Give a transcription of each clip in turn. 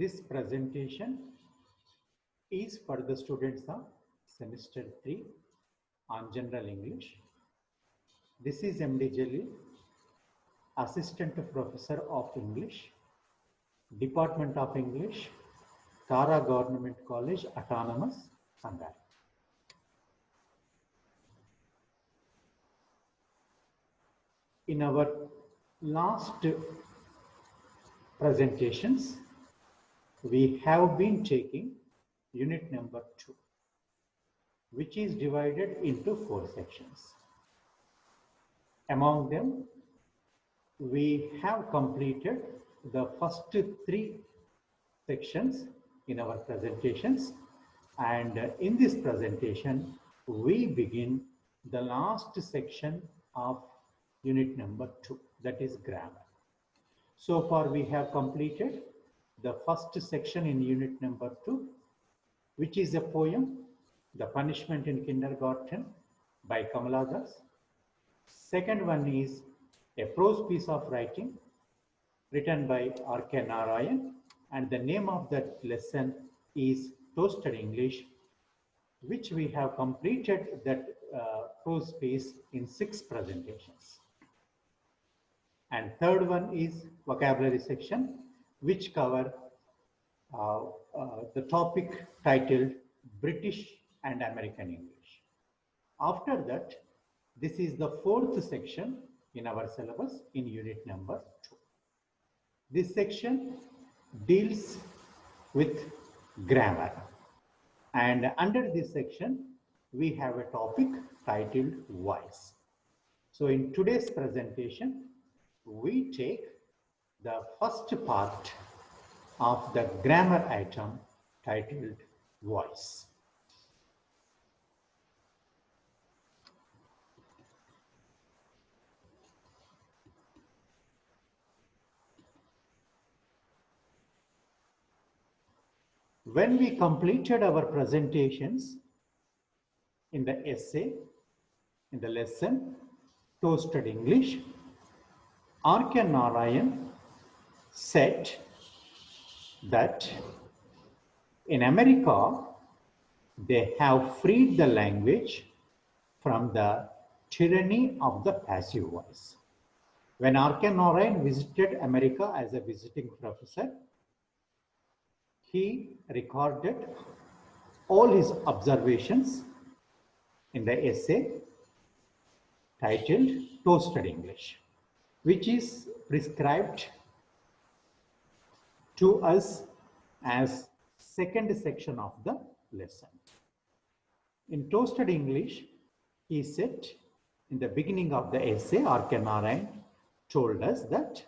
This presentation is for the students of semester 3 on general English. This is MD.JALEEL, Assistant Professor of English, Department of English, Tara Government College, Autonomous, Sangareddy. In our last presentations, we have been taking unit number 2, which is divided into 4 sections. Among them, we have completed the first 3 sections in our presentations, and in this presentation, we begin the last section of unit number 2, that is grammar. So far, we have completed the first section in unit number 2, which is a poem, The Punishment in Kindergarten by Kamala Das. Second one is a prose piece of writing written by R.K. Narayan, and the name of that lesson is Toasted English, which we have completed that prose piece in 6 presentations. And third one is vocabulary section, which cover the topic titled British and American English. After that, this is the 4th section in our syllabus in unit number 2. This section deals with grammar. And under this section, we have a topic titled voice. So in today's presentation, we take the first part of the grammar item titled voice. When we completed our presentations in the essay, in the lesson, Toasted English, R.K. Narayan said that in America, they have freed the language from the tyranny of the passive voice. When R.K. Narayan visited America as a visiting professor, he recorded all his observations in the essay titled Toasted English, which is prescribed to us as second section of the lesson. In Toasted English, he said in the beginning of the essay, R.K. Narayan told us that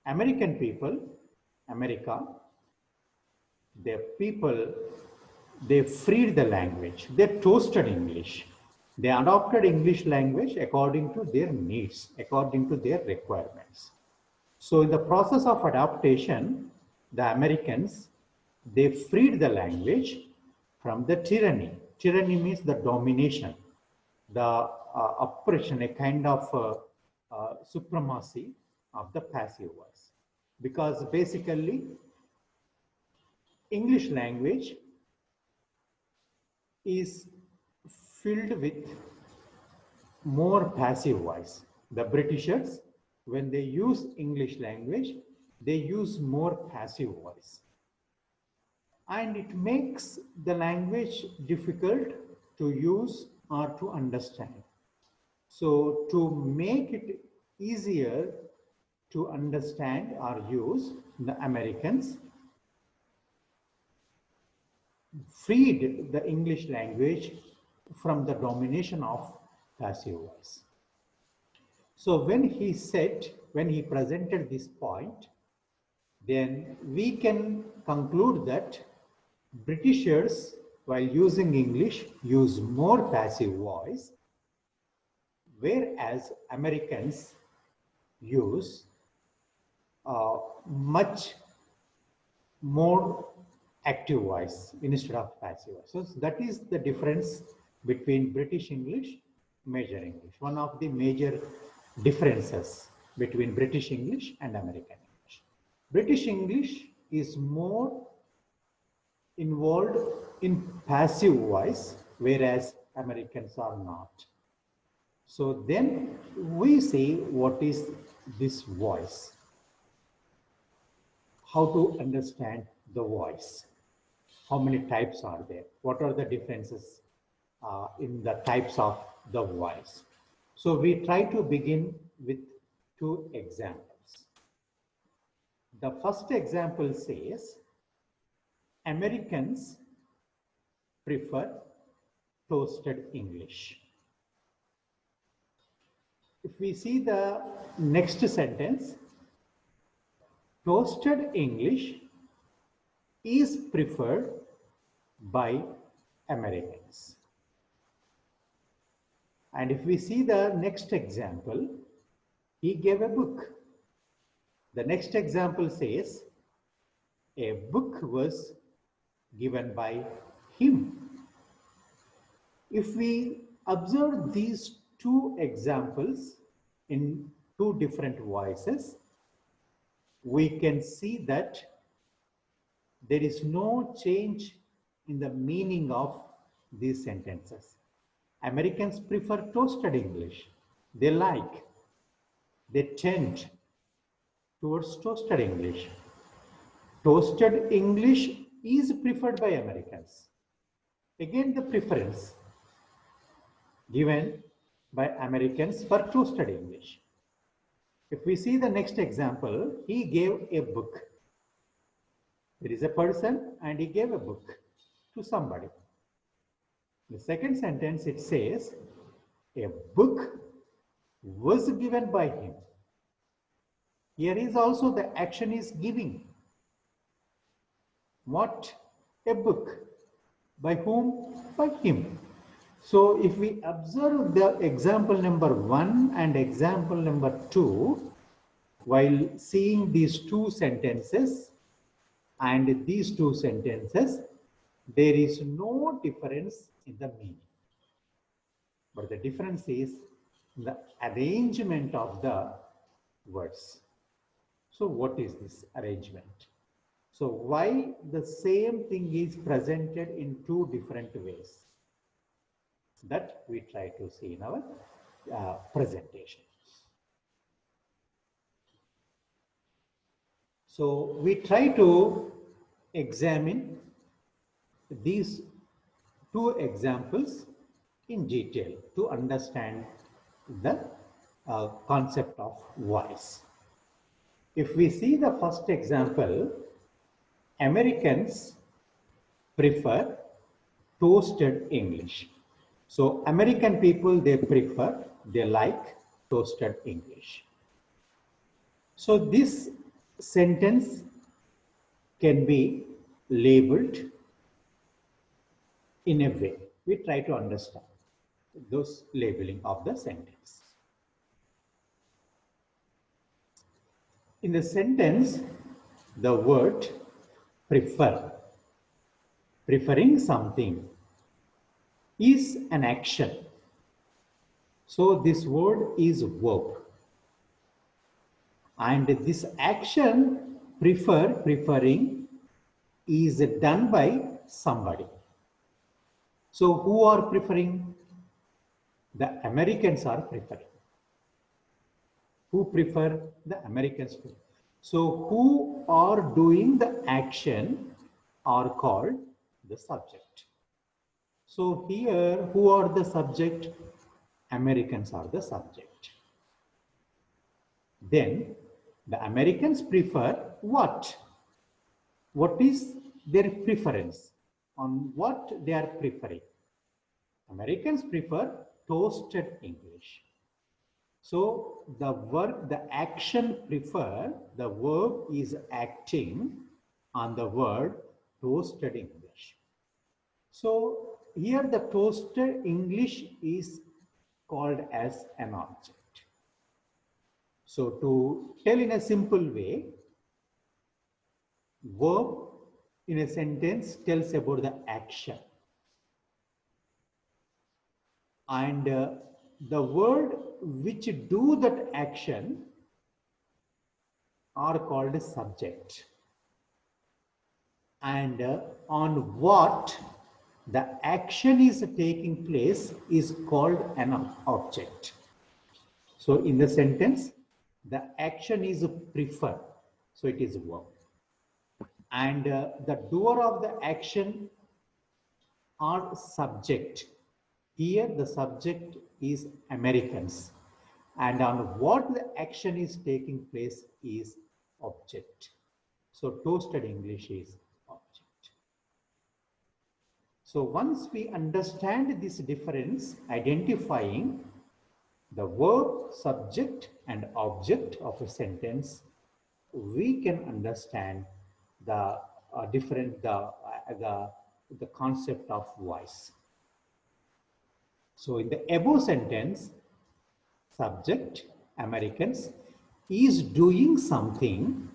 American people, America, they freed the language, they toasted English. They adopted English language according to their needs, according to their requirements. So in the process of adaptation, the Americans, they freed the language from the tyranny. Tyranny means the domination, the oppression, a kind of supremacy of the passive voice. Because basically, English language is filled with more passive voice. The Britishers, when they use English language, they use more passive voice. And it makes the language difficult to use or to understand. So to make it easier to understand or use, the Americans freed the English language from the domination of passive voice. So when he presented this point, then we can conclude that Britishers, while using English, use more passive voice, whereas Americans use much more active voice instead of passive voice. So that is the difference between British English, major English. One of the major differences between British English and American English. British English is more involved in passive voice, whereas Americans are not. So then we see what is this voice, how to understand the voice, how many types are there, what are the differences in the types of the voice. So we try to begin with two examples. The first example says, Americans prefer toasted English. If we see the next sentence, toasted English is preferred by Americans. And if we see the next example, he gave a book. The next example says, a book was given by him. If we observe these two examples in two different voices, we can see that there is no change in the meaning of these sentences. Americans prefer toasted English. They tend towards toasted English. Toasted English is preferred by Americans. Again, the preference given by Americans for toasted English. If we see the next example, he gave a book. There is a person and he gave a book to somebody. The second sentence, it says, a book was given by him. Here is also the action is giving. What? A book. By whom? By him. So if we observe the example number 1 and example number 2, while seeing these two sentences and these two sentences, there is no difference in the meaning. But the difference is the arrangement of the words. So what is this arrangement? So why the same thing is presented in two different ways? That we try to see in our presentation. So we try to examine these two examples in detail to understand the concept of voice. If we see the first example, Americans prefer toasted English. So American people, they like toasted English. So this sentence can be labeled in a way. We try to understand those labeling of the sentence. In the sentence, the word prefer, preferring something, is an action. So this word is verb. And this action, preferring, is done by somebody. So who are preferring? The Americans are preferring. Who prefer? The Americans prefer. So who are doing the action are called the subject. So here, who are the subject? Americans are the subject. Then the Americans prefer what? What is their preference? On what they are preferring? Americans prefer toasted English. So the verb, the action prefer, the verb is acting on the word toasted English. So here the toasted English is called as an object. So to tell in a simple way, verb in a sentence tells about the action. And the word which do that action are called subject. and on what the action is taking place is called an object. So in the sentence, the action is preferred, so it is verb. And the doer of the action are subject. Here the subject is Americans, and on what the action is taking place is object. So toasted English is object. So once we understand this difference, identifying the verb, subject and object of a sentence, we can understand the the concept of voice. So in the above sentence, subject, Americans, is doing something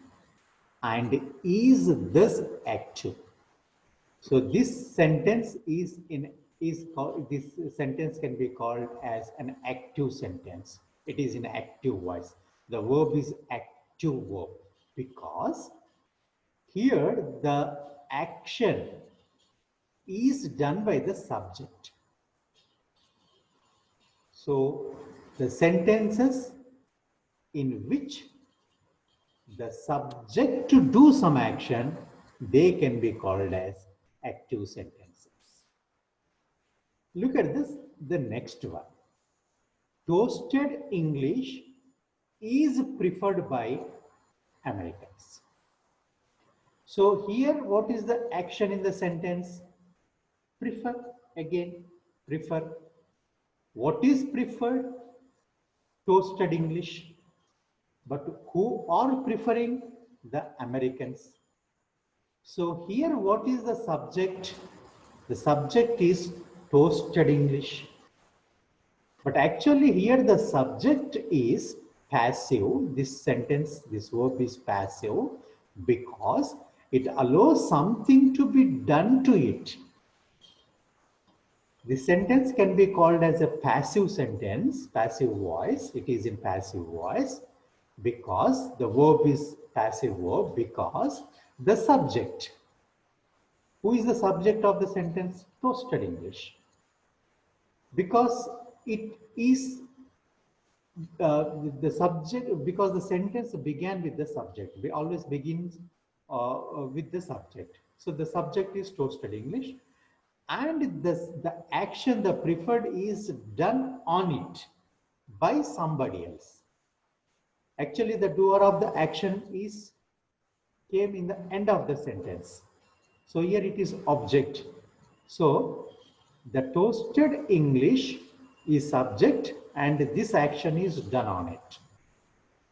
and is thus active. So this sentence this sentence can be called as an active sentence. It is in active voice. The verb is active verb because here the action is done by the subject. So the sentences in which the subject to do some action, they can be called as active sentences. Look at this, the next one. Toasted English is preferred by Americans. So here, what is the action in the sentence? Prefer, again, prefer. What is preferred? Toasted English. But who are preferring? The Americans. So here, what is the subject? The subject is toasted English. But actually here the subject is passive. This sentence, this verb is passive because it allows something to be done to it. This sentence can be called as a passive sentence, passive voice. It is in passive voice because the verb is passive verb because the subject. Who is the subject of the sentence? Toasted English. Because it is the subject, because the sentence began with the subject. We always begins with the subject. So the subject is toasted English, and the action, the preferred, is done on it by somebody else. Actually, the doer of the action came in the end of the sentence. So here it is object. So the toasted English is subject and this action is done on it.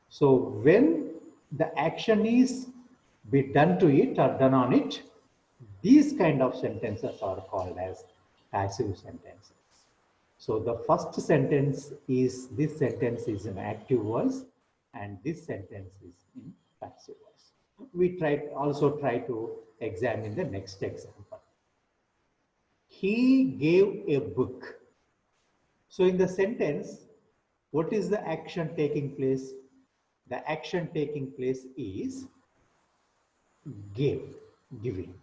So when the action is be done to it or done on it, these kind of sentences are called as passive sentences. So the first sentence is, this sentence is in active voice and this sentence is in passive voice. We also try to examine the next example. He gave a book. So in the sentence, what is the action taking place? The action taking place is giving.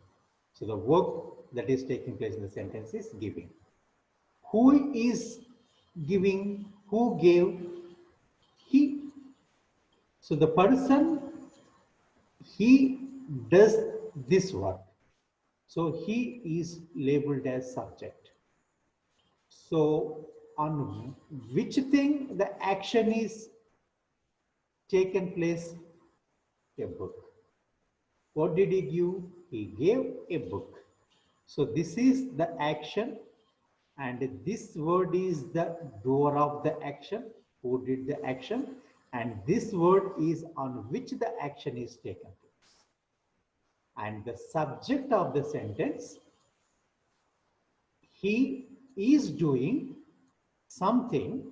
So the work that is taking place in the sentence is giving. Who is giving? Who gave? He. So the person, he does this work. So he is labeled as subject. So on which thing the action is taken place? A book. What did he give? He gave a book. So this is the action and this word is the doer of the action, who did the action, and this word is on which the action is taken place. And the subject of the sentence, he is doing something.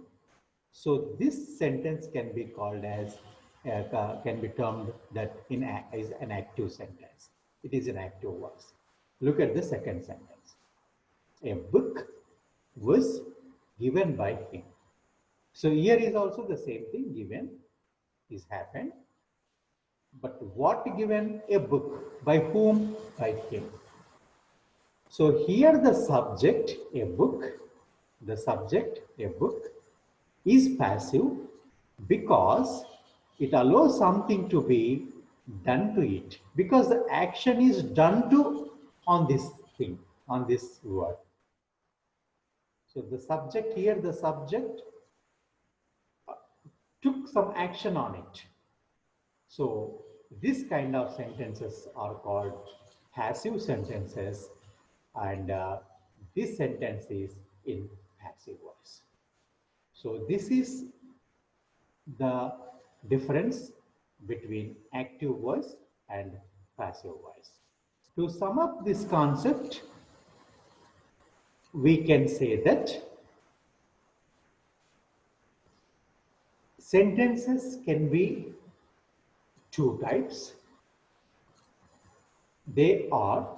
So this sentence can be called as, can be termed that is an active sentence. It is an active voice. Look at the second sentence. A book was given by him. So here is also the same thing, given is happened. But what given? A book. By whom? By him. So here the subject, a book, the subject, a book, is passive because it allows something to be done to it, because the action is done to on this thing, on this word. So the subject here, the subject took some action on it. So this kind of sentences are called passive sentences, and this sentence is in passive voice. So this is the difference between active voice and passive voice. To sum up this concept, we can say that sentences can be two types. They are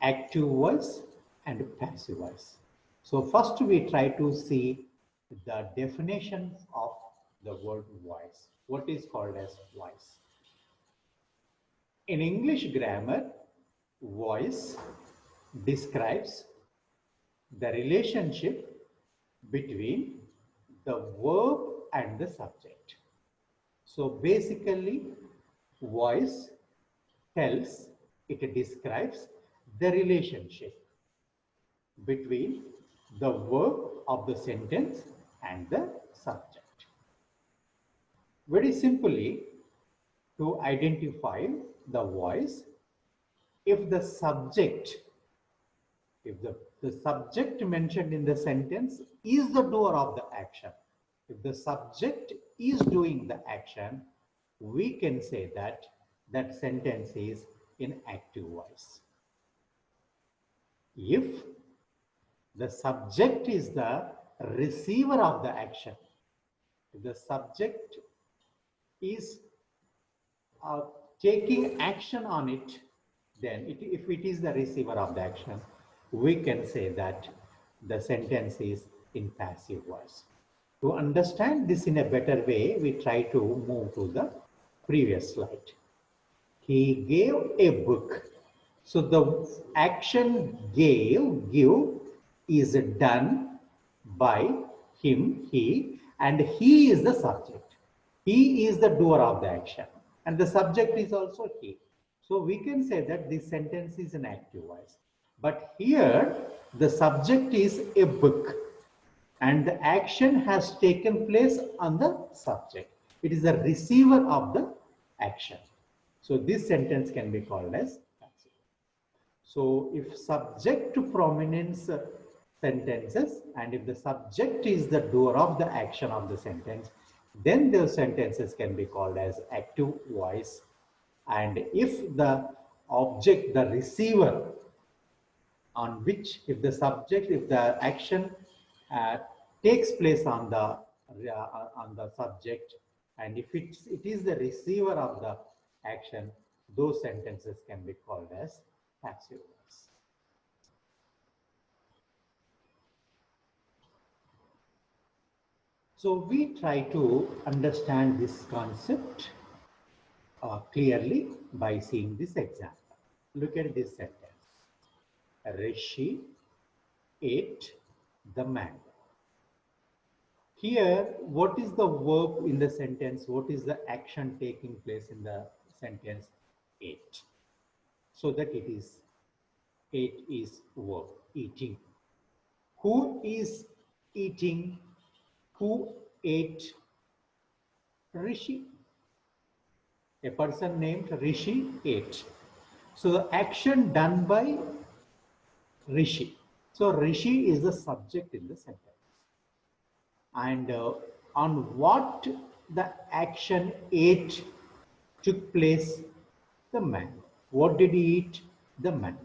active voice and passive voice. So first we try to see the definitions of the word voice. What is called as voice? In English grammar, voice describes the relationship between the verb and the subject. So basically, voice tells, it describes the relationship between the verb of the sentence and the subject. Very simply, to identify the voice, if the subject, if the subject mentioned in the sentence is the doer of the action, if the subject is doing the action, we can say that that sentence is in active voice. If the subject is the receiver of the action, if the subject is taking action on it, then if it is the receiver of the action, we can say that the sentence is in passive voice. To understand this in a better way, we try to move to the previous slide. He gave a book. So the action give is done by him, he, and he is the subject. He is the doer of the action, and the subject is also he. So we can say that this sentence is an active voice. But here the subject is a book, and the action has taken place on the subject. It is the receiver of the action. So this sentence can be called as passive. So if subject to prominence sentences, and if the subject is the doer of the action of the sentence, then those sentences can be called as active voice. And if the object, the receiver, on which, if the action takes place on the subject, and if it is the receiver of the action, those sentences can be called as passive voice. So we try to understand this concept clearly by seeing this example. Look at this sentence. Rishi ate the mango. Here, what is the verb in the sentence? What is the action taking place in the sentence? Ate. So that it is, ate is verb, eating. Who is eating? Who ate? Rishi. A person named Rishi ate. So the action done by Rishi. So Rishi is the subject in the sentence. And on what the action ate took place? The mango. What did he eat? The mango.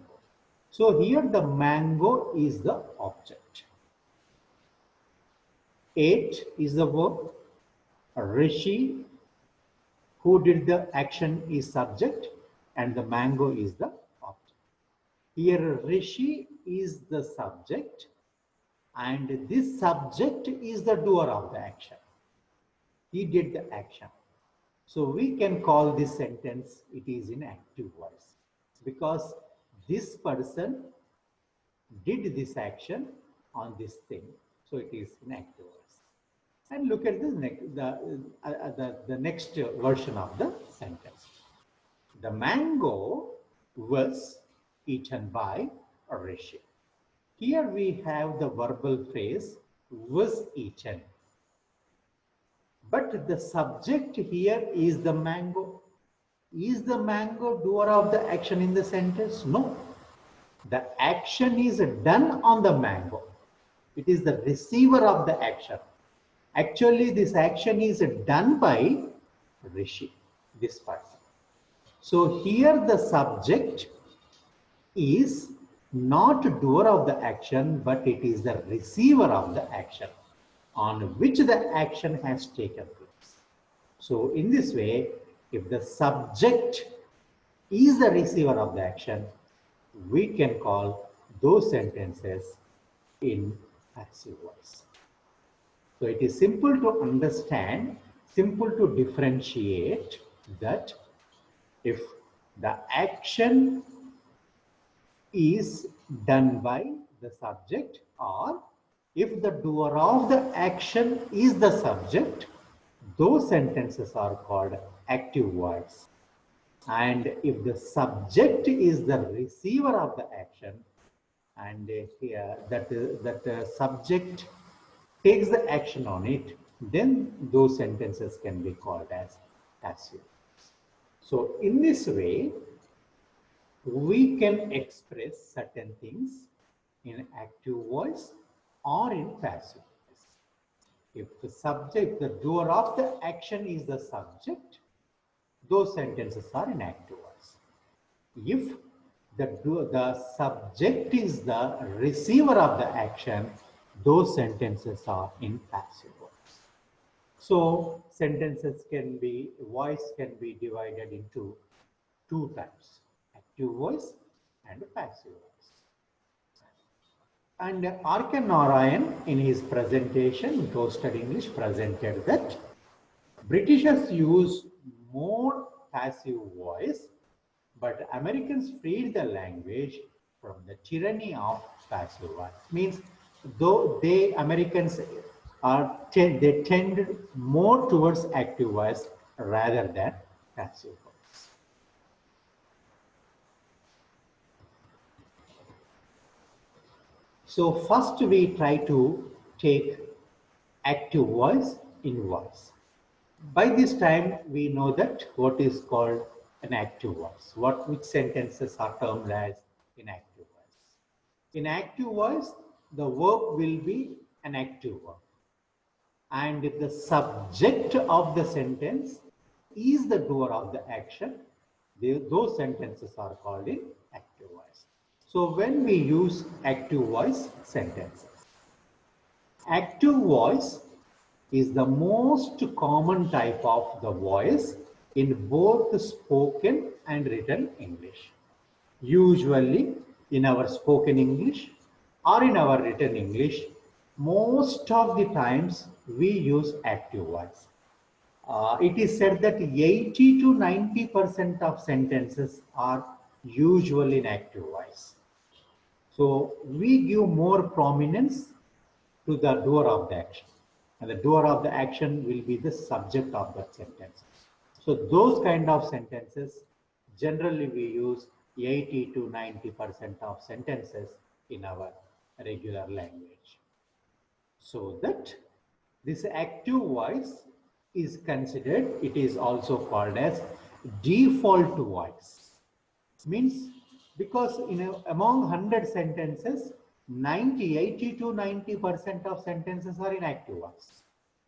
So here the mango is the object. Ate is the verb. Rishi, who did the action, is subject, and the mango is the object. Here Rishi is the subject, and this subject is the doer of the action. He did the action. So we can call this sentence, it is in active voice, because this person did this action on this thing. So it is in active voice. And look at the next version of the sentence. The mango was eaten by Rishi. Here we have the verbal phrase was eaten. But the subject here is the mango. Is the mango doer of the action in the sentence? No. The action is done on the mango. It is the receiver of the action. Actually, this action is done by Rishi, this person. So here the subject is not doer of the action, but it is the receiver of the action on which the action has taken place. So in this way, if the subject is the receiver of the action, we can call those sentences in passive voice. So it is simple to understand, simple to differentiate that if the action is done by the subject, or if the doer of the action is the subject, those sentences are called active voice. And if the subject is the receiver of the action, and here that subject takes the action on it, then those sentences can be called as passive. So in this way, we can express certain things in active voice or in passive voice. If the subject, the doer of the action is the subject, those sentences are in active voice. If the subject is the receiver of the action, those sentences are in passive voice. So sentences can be, voice can be divided into two types, active voice and passive voice. And R.K. Narayan in his presentation, Toasted English, presented that Britishers use more passive voice, but Americans freed the language from the tyranny of passive voice. Means though Americans they tended more towards active voice rather than passive voice. So first we try to take active voice in voice. By this time we know that what is called an active voice, which sentences are termed as inactive voice. In active voice, the verb will be an active verb. And if the subject of the sentence is the doer of the action, those sentences are called in active voice. So when we use active voice sentences, active voice is the most common type of the voice in both spoken and written English. Usually in our spoken English or in our written English, most of the times we use active voice. It is said that 80 to 90% of sentences are usually in active voice. So we give more prominence to the doer of the action. And the doer of the action will be the subject of that sentence. So those kind of sentences, generally we use 80 to 90% of sentences in our regular language. So that this active voice is considered, it is also called as default voice. Means because among 100 sentences, 80 to 90% of sentences are in active voice.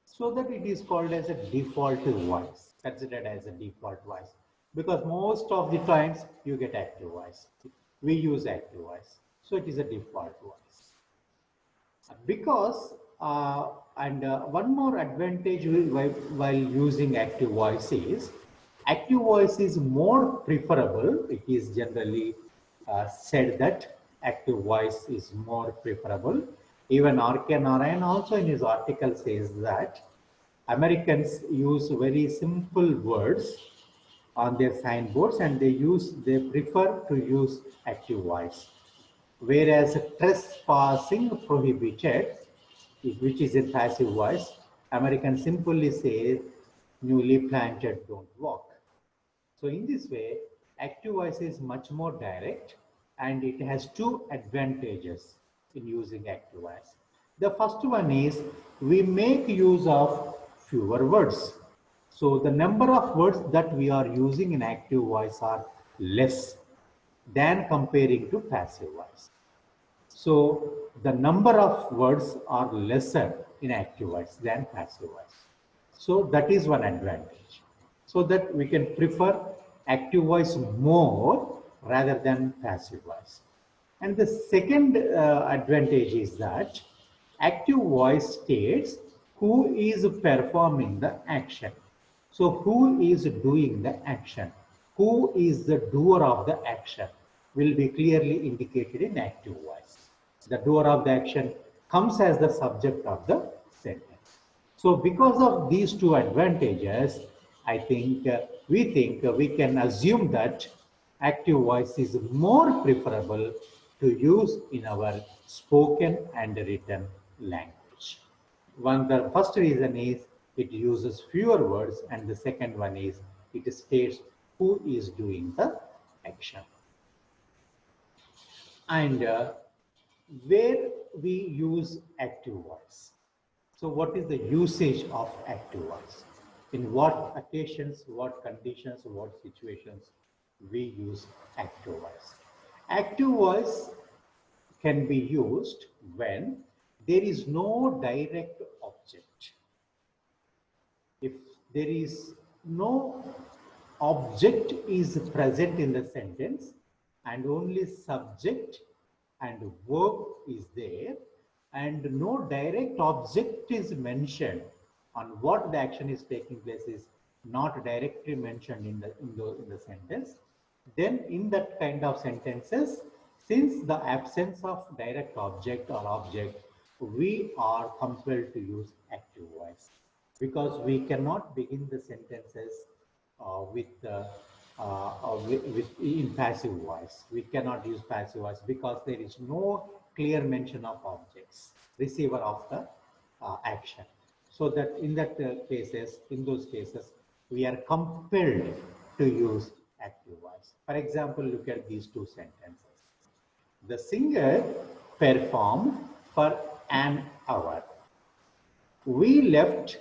So that it is called as a default voice, considered as a default voice. Because most of the times you get active voice. We use active voice. So it is a default voice. Because, one more advantage while using active voice is, active voice is more preferable. It is generally said that active voice is more preferable. Even R.K. Narayan also in his article says that Americans use very simple words on their signboards, and they prefer to use active voice. Whereas trespassing prohibited, which is in passive voice, Americans simply say newly planted don't walk. So in this way, active voice is much more direct, and it has two advantages in using active voice. The first one is we make use of fewer words. So the number of words that we are using in active voice are less than comparing to passive voice. So the number of words are lesser in active voice than passive voice. So that is one advantage. So that we can prefer active voice more rather than passive voice. And the second advantage is that active voice states who is performing the action. So who is doing the action? Who is the doer of the action will be clearly indicated in active voice. The doer of the action comes as the subject of the sentence. So because of these two advantages, we think we can assume that active voice is more preferable to use in our spoken and written language. The first reason is it uses fewer words, and the second one is it states who is doing the action. And where we use active voice. So what is the usage of active voice? In what occasions, what conditions, what situations we use active voice? Active voice can be used when there is no direct object. If there is no object is present in the sentence and only subject and verb is there, and no direct object is mentioned on what the action is taking place is not directly mentioned in the sentence, then in that kind of sentences, since the absence of direct object or object, we are compelled to use active voice, because we cannot begin the sentences with in passive voice. We cannot use passive voice because there is no clear mention of objects, receiver of the action. So that in those cases, we are compelled to use active voice. For example, look at these two sentences. The singer performed for an hour. We left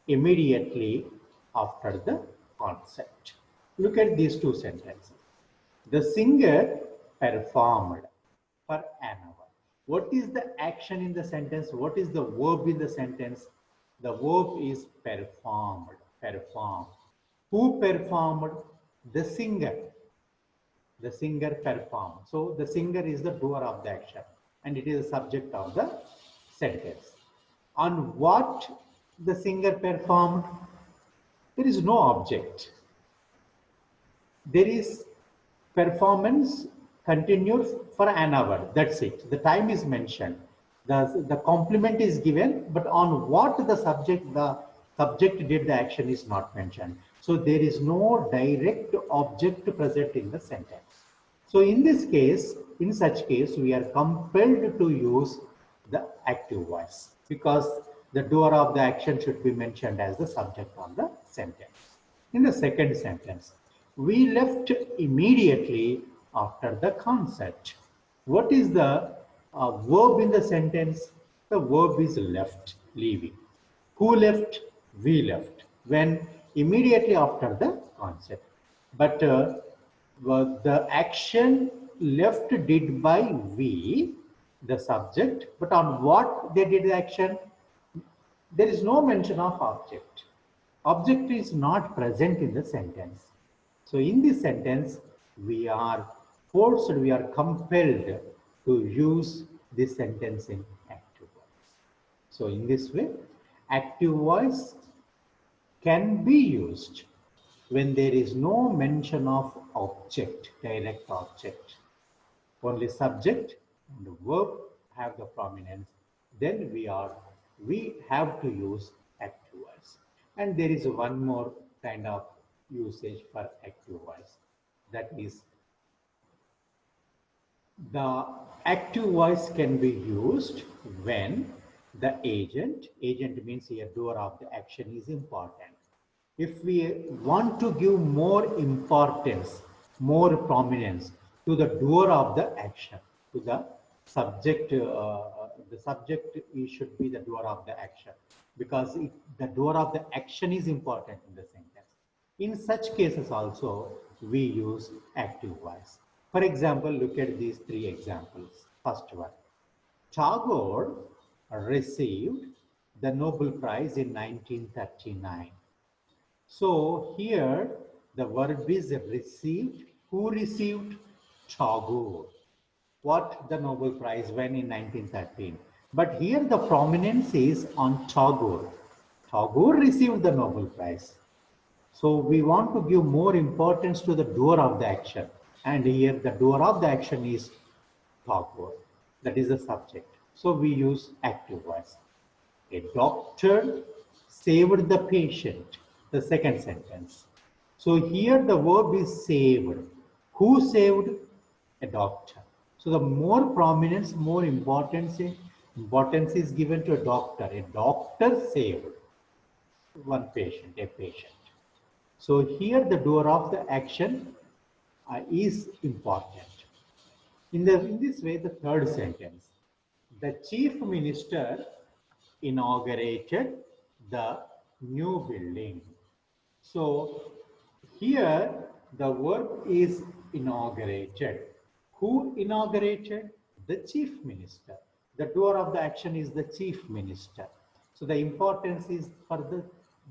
immediately after the concert. Look at these two sentences. The singer performed for an hour. What is the action in the sentence? What is the verb in the sentence? The verb is performed, perform. Who performed? The singer. The singer performed. So the singer is the doer of the action, and it is the subject of the sentence. On what the singer performed? There is no object. There is performance continued for an hour. That's it. The time is mentioned. The complement is given, but on what the subject did the action is not mentioned. So there is no direct object present in the sentence. So in this case, in such case, we are compelled to use the active voice, because the doer of the action should be mentioned as the subject of the sentence. In the second sentence, we left immediately after the concert. What is the verb in the sentence? The verb is left, leaving. Who left? We left. When? Immediately after the concert. But the action left did by we, the subject, but on what they did the action? There is no mention of object. Object is not present in the sentence. So in this sentence, we are compelled to use this sentence in active voice. So in this way, active voice can be used when there is no mention of object, direct object. Only subject and verb have the prominence. Then we have to use active voice. And there is one more kind of usage for active voice. That is, the active voice can be used when the agent means here doer of the action is important. If we want to give more importance, more prominence to the doer of the action, to the subject should be the doer of the action, because the doer of the action is important in the sentence. In such cases also, we use active voice. For example, look at these three examples. First one, Tagore received the Nobel Prize in 1939. So here the verb is received. Who received? Tagore. What the Nobel Prize when in 1913. But here the prominence is on Tagore. Tagore received the Nobel Prize. So we want to give more importance to the doer of the action. And here the doer of the action is Tagore. That is the subject. So we use active voice. A doctor saved the patient. The second sentence. So here the verb is saved. Who saved? A doctor. So the more prominence, more importance is given to a doctor. A doctor saved one patient, a patient. So here the doer of the action is important. In this way, the third sentence, the chief minister inaugurated the new building. So here the verb is inaugurated. Who inaugurated? The chief minister. The doer of the action is the chief minister. So the importance is for the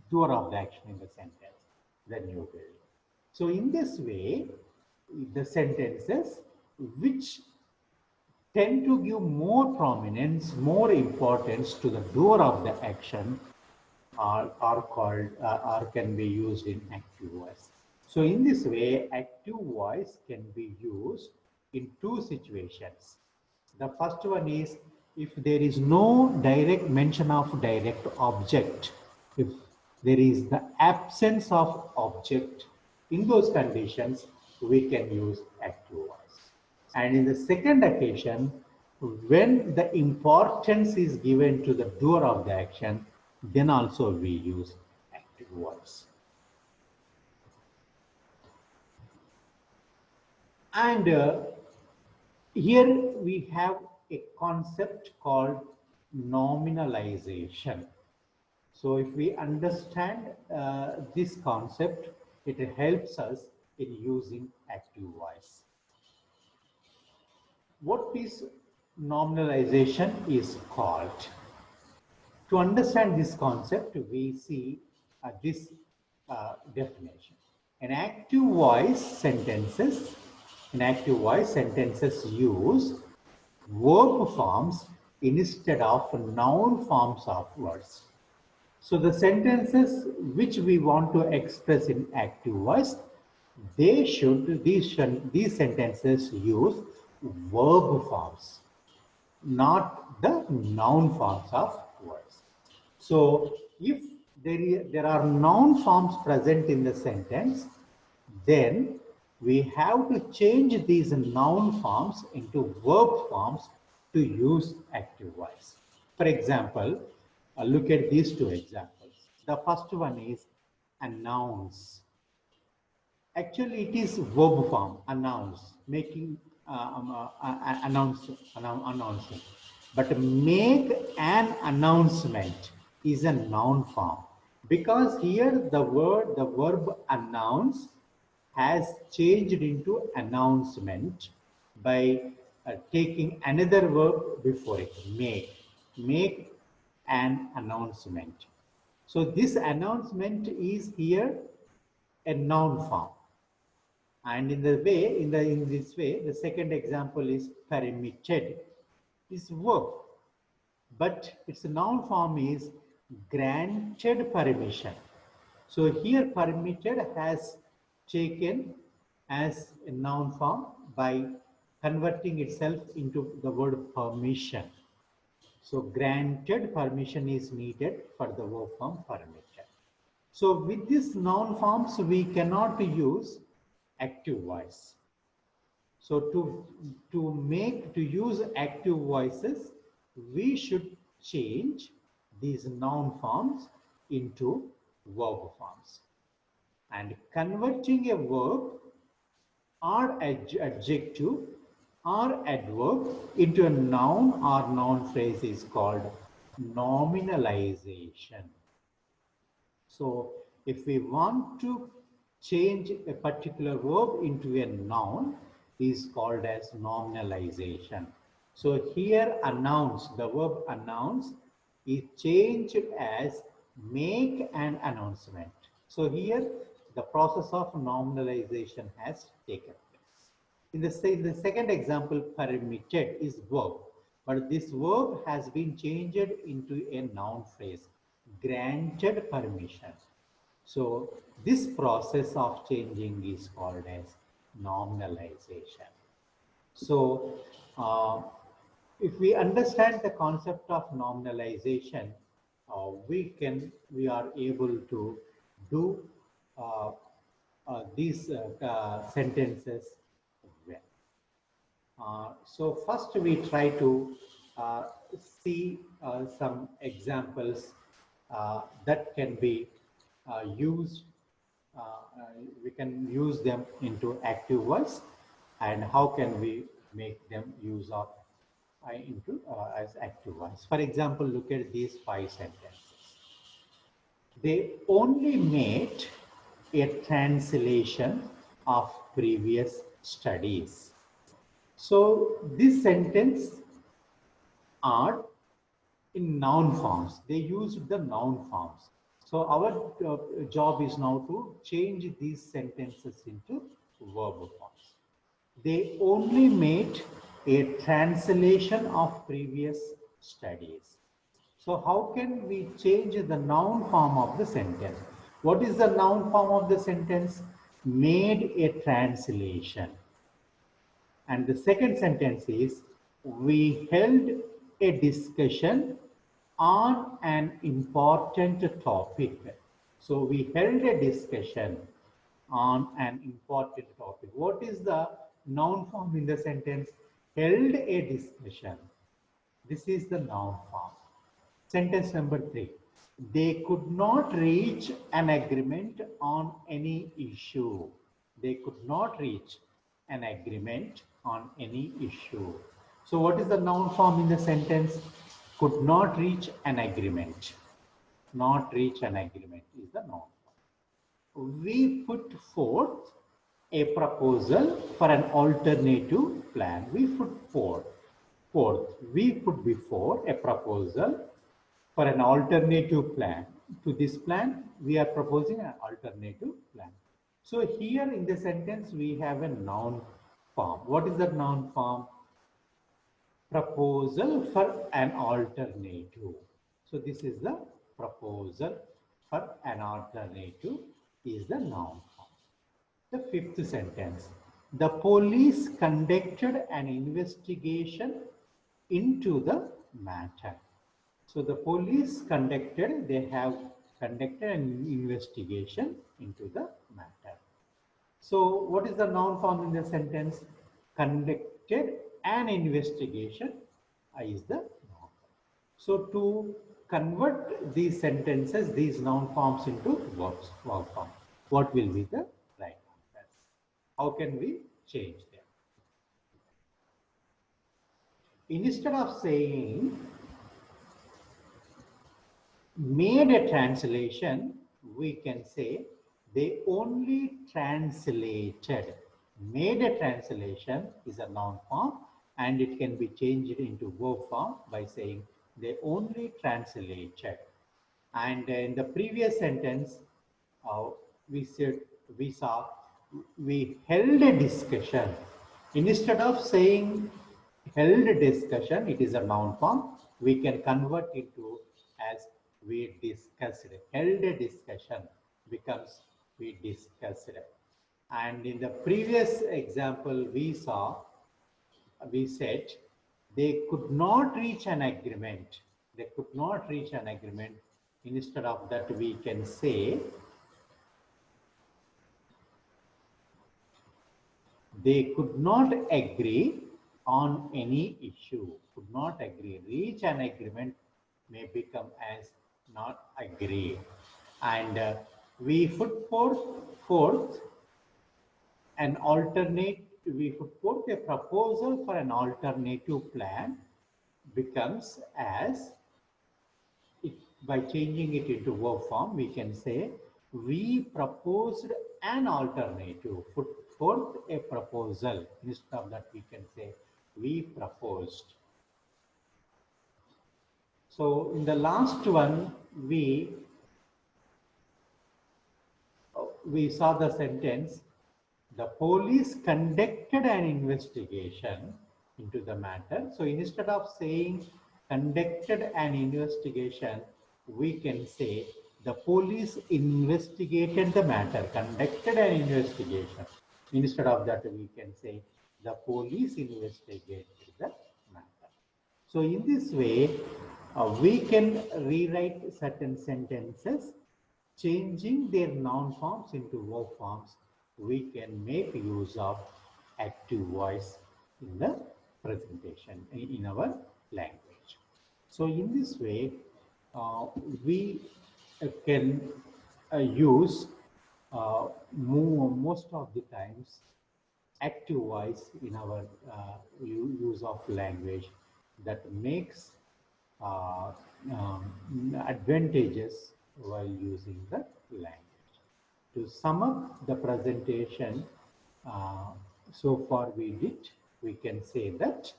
doer of the action in the sentence, the new building. So in this way, the sentences which tend to give more prominence, more importance to the doer of the action are called or can be used in active voice. So in this way, active voice can be used in two situations. The first one is if there is no direct mention of direct object, if there is the absence of object, in those conditions, we can use active voice. And in the second occasion, when the importance is given to the doer of the action, then also we use active voice. And here we have a concept called nominalization. So if we understand this concept, it helps us in using active voice. What is nominalization is called? To understand this concept, we see this definition. In active voice sentences use verb forms instead of noun forms of words. So the sentences which we want to express in active voice, these sentences use verb forms, not the noun forms of words. So if there are noun forms present in the sentence, then we have to change these noun forms into verb forms to use active voice. For example, look at these two examples. The first one is announce. Actually, it is verb form, announce, making announcing. But make an announcement is a noun form, because here the verb announce has changed into announcement by taking another verb before it, make an announcement. So this announcement is here a noun form. And in this way, the second example is permitted, is verb, but its noun form is granted permission. So here permitted has taken as a noun form by converting itself into the word permission. So granted permission is needed for the verb form permitted. So with these noun forms, we cannot use active voice. So to use active voices, we should change these noun forms into verb forms. And converting a verb or adjective or adverb into a noun or noun phrase is called nominalization. So if we want to change a particular verb into a noun, is called as nominalization. So here announce, the verb announce is changed as make an announcement. So here the process of nominalization has taken place. In the second example, permitted is verb, but this verb has been changed into a noun phrase, granted permission. So this process of changing is called as nominalization. So if we understand the concept of nominalization, we are able to do uh, these sentences well. So first we try to uh, see some examples that can be used. We can use them into active voice, and how can we make them use of into as active voice. For example, look at these 5 sentences. They only made a translation of previous studies. So this sentence are in noun forms. They used the noun forms. So our job is now to change these sentences into verb forms. They only made a translation of previous studies. So how can we change the noun form of the sentence? What is the noun form of the sentence? Made a translation. And the second sentence is, we held a discussion on an important topic. So we held a discussion on an important topic. What is the noun form in the sentence? Held a discussion. This is the noun form. Sentence number 3. They could not reach an agreement on any issue. They could not reach an agreement on any issue. So what is the noun form in the sentence? Could not reach an agreement. Not reach an agreement is the noun form. We put forth a proposal for an alternative plan. We put forth. We put before a proposal for an alternative plan. To this plan, we are proposing an alternative plan. So here in the sentence, we have a noun form. What is the noun form? Proposal for an alternative. So this is the proposal for an alternative is the noun form. The fifth sentence. The police conducted an investigation into the matter. So the police they have conducted an investigation into the matter. So what is the noun form in the sentence? Conducted an investigation is the noun form. So to convert these sentences, these noun forms into verb form, what will be the right answer? How can we change them? Instead of saying made a translation, we can say they only translated. Made a translation is a noun form, and it can be changed into verb form by saying they only translated. And in the previous sentence, uh, we saw we held a discussion. Instead of saying held discussion, it is a noun form. We can convert it to as we discussed. Held a discussion becomes we discussed. And in the previous example, we said they could not reach an agreement. They could not reach an agreement. Instead of that, we can say They could not agree on any issue, could not agree. Reach an agreement may become as not agree. And we put forth an alternate, we put forth a proposal for an alternative plan becomes as, it, by changing it into verb form, we can say we proposed an alternative, put forth a proposal. Instead of that, we can say we proposed. So in the last one, we saw the sentence, the police conducted an investigation into the matter. So instead of saying conducted an investigation, we can say the police investigated the matter, conducted an investigation. Instead of that, we can say the police investigated the matter. So in this way, we can rewrite certain sentences, changing their noun forms into verb forms. We can make use of active voice in the presentation in our language. So in this way, we can use most of the times active voice in our use of language, that makes uh, advantages while using the language. To sum up the presentation, uh, so far we can say that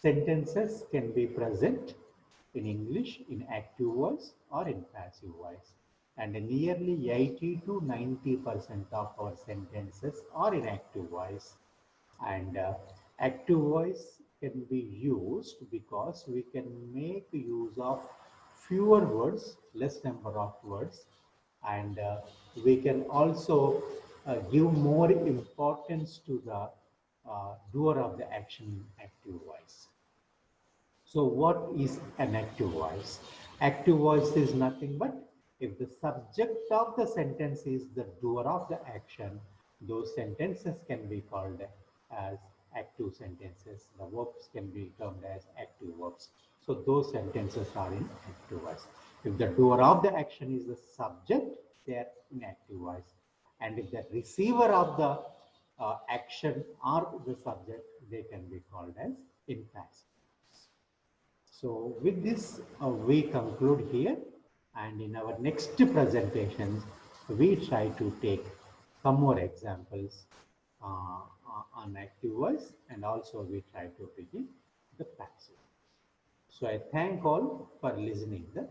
sentences can be present in English in active voice or in passive voice. And nearly 80 to 90% of our sentences are in active voice. And active voice can be used because we can make use of fewer words, less number of words, and we can also give more importance to the doer of the action in active voice. So what is an active voice? Active voice is nothing but if the subject of the sentence is the doer of the action, those sentences can be called as active sentences. The verbs can be termed as active verbs. So those sentences are in active voice. If the doer of the action is the subject, they are in active voice. And if the receiver of the action are the subject, they can be called as in passive. So with this, we conclude here, and in our next presentations, we try to take some more examples on active voice, and also we try to begin the passive. So I thank all for listening the